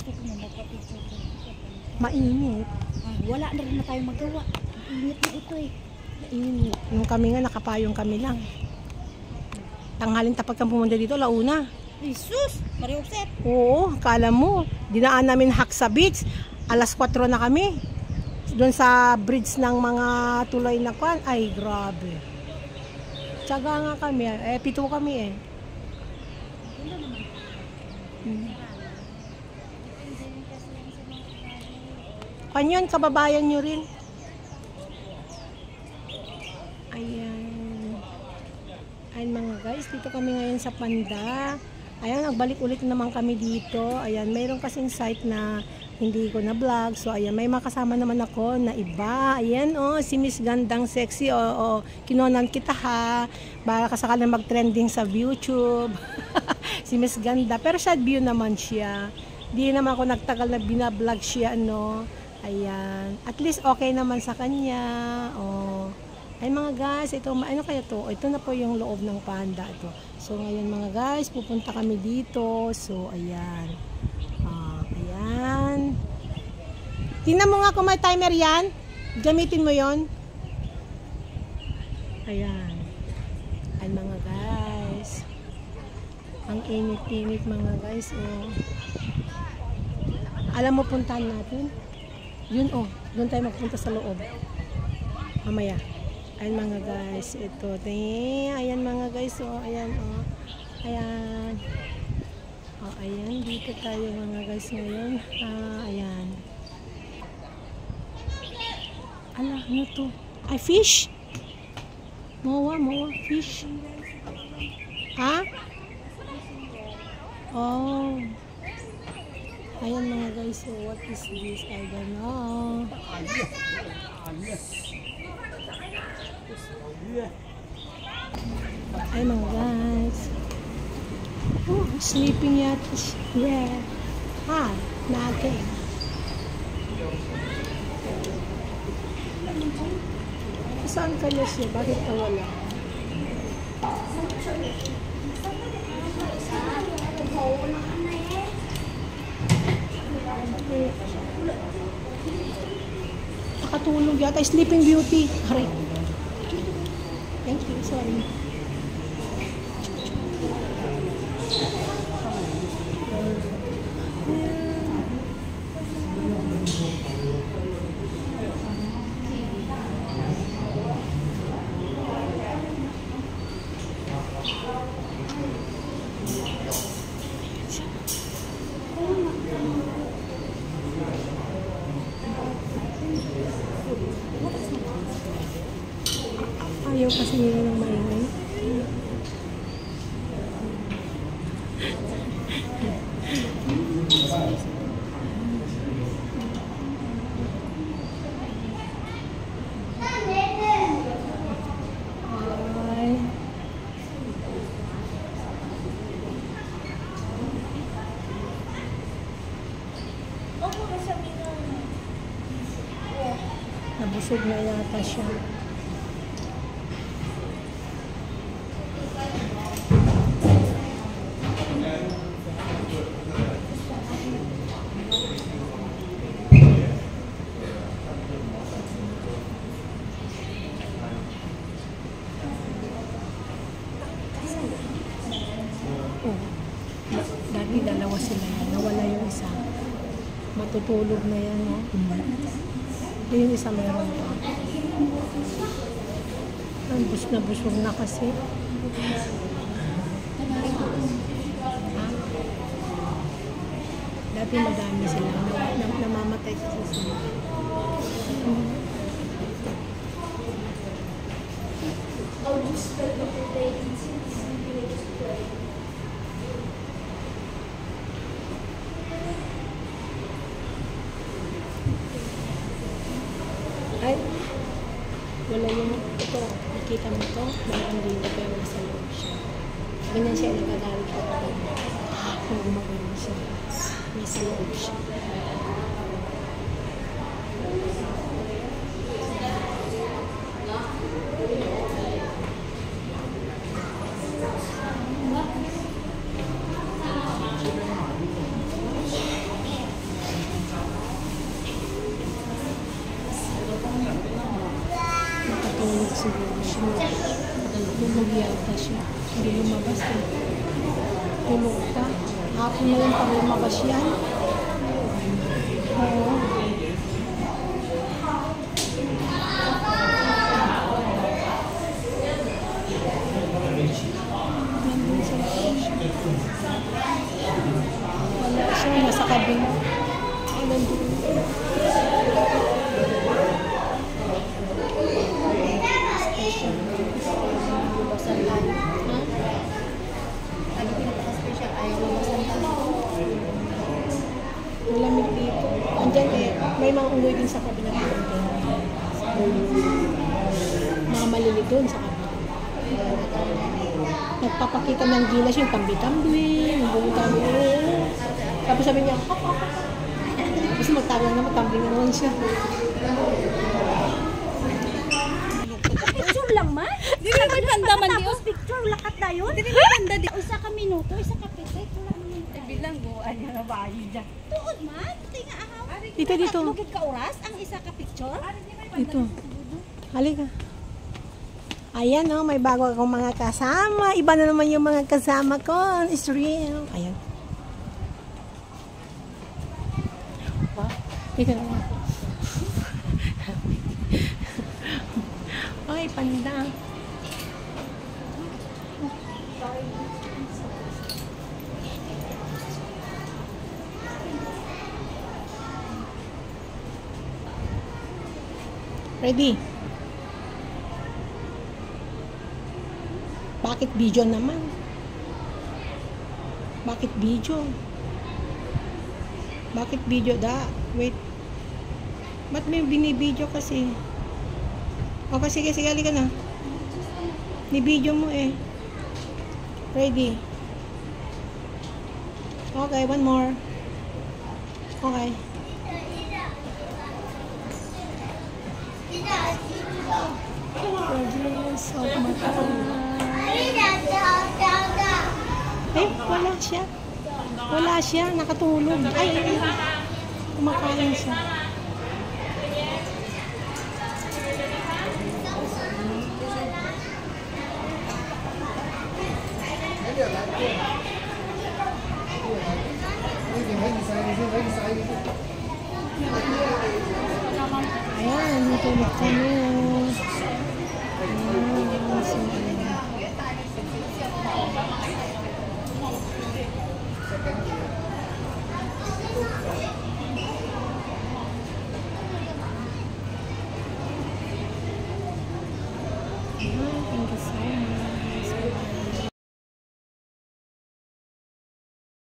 gusto ko na magpa-picture. Mainit. Wala na rin na tayong magawa. Init na ito eh. Mainit. Nung kami nga, nakapayong kami lang. Tanghalin tapag kang pumunta dito, launa. Jesus! Mariusep! Oo, kala mo. Dinaan namin Haksa Beach. Alas 4 na kami. Doon sa bridge ng mga tuloy na kwan. Ay, grabe. Tsaga nga kami. 7 kami eh. Kanyon, kababayan nyo rin. Ayan. Ayan mga guys, dito kami ngayon sa Panda. Ayan, nagbalik ulit naman kami dito. Ayan, mayroon kasing site na hindi ko na vlog. So, ayan, may makasama naman ako na iba. Ayan, oh, si Miss Gandang Sexy. Oh, kinonan kita ha. Baka sakalang mag-trending sa YouTube. Si Miss Ganda. Pero sad view naman siya. Di naman ako nagtagal na binablog siya, no. Ayan. At least okay naman sa kanya. Oh. Ay mga guys, ito, ano kaya to? Ito na po yung loob ng Panda. Ito. So, ngayon mga guys, pupunta kami dito. So, ayan. Ayan. Tingnan mo nga kung may timer yan. Gamitin mo yon. Ayan. Ay mga guys. Ang init-init mga guys. Oh. Alam mo puntahan natin? Yun oh. Doon tayo magpunta sa loob. Mamaya. Ayan mga guys. Ito. Ayan mga guys. Oh. Ayan oh. Ayan. Oh, ayan, dito tayo mga guys ngayon. Ayan. Ala, ano to? Ay, fish? Mowa, fish. Ha? Oh. Ayan mga guys, so what is this? I don't know. Ay mga guys. Oh, sleeping yet. Yeah. Hi, nothing. Saan kaya siya? Bakit nawala? Nakatulog yata. Sleeping Beauty. Aray. Thank you. Sorry. Ayaw kasi nila ng maingay. Nabusog na yata siya. Dati dalawa sila yan. Nawala yung isa. Matutulog na yan, no? Yung isa meron pa. Bus na busog na kasi. Dati madami sila. Namamatay kasi sila. Ay, wala yung ito. Nakita mo ito? Meron dito pero nasa loob siya. Ganyan siya nagagalit ko. Kung gumagano siya. Nasa loob siya. siguro siya. Tulog yata siya. Hindi lumabas eh. Tulog pa. Hapon na lang pag lumabas yan. Oo. Nandun sa loob siya. Wala siya. Nasa kabin. Nandun. Lubasan tayo. Ha? Ang pinaka-special ay lubasan tayo. Malamig dito. Andyan eh, may mga unggoy din sa kabila dito. Mga maliliit doon sa kabila. Nagpapakita ng gilas yung tambi-tambi, yung buong tambi. Tapos sabi niya, hop, hop, hop. Tapos magtago na naman, tambi na naman siya. Picture lang man? Di naman handa man di. Tapos picture, lakat na yun? Di naman handa di. Isa ka minuto, isa ka pitik. Wala naman. Bilang buwan niya na bayi dyan. Tuod man? Tinga ako. Dito. Tulugid ka oras, ang isa ka picture? Dito. Halika. Ayan oh, may bago akong mga kasama. Iba na naman yung mga kasama ko. It's real. Ayan. Dito na. Ay, panda. Ready? Bakit video naman? Bakit video? Bakit video da? Wait. Ba't may binibideo kasi? Okay, sige, halika na. Ni-video mo eh. Ready? Okay, one more. Okay. So, eh, wala siya. Wala siya, nakatulog. Ay, kumakain siya. Ayan, natulog kami. Ayan, so, thank you so much.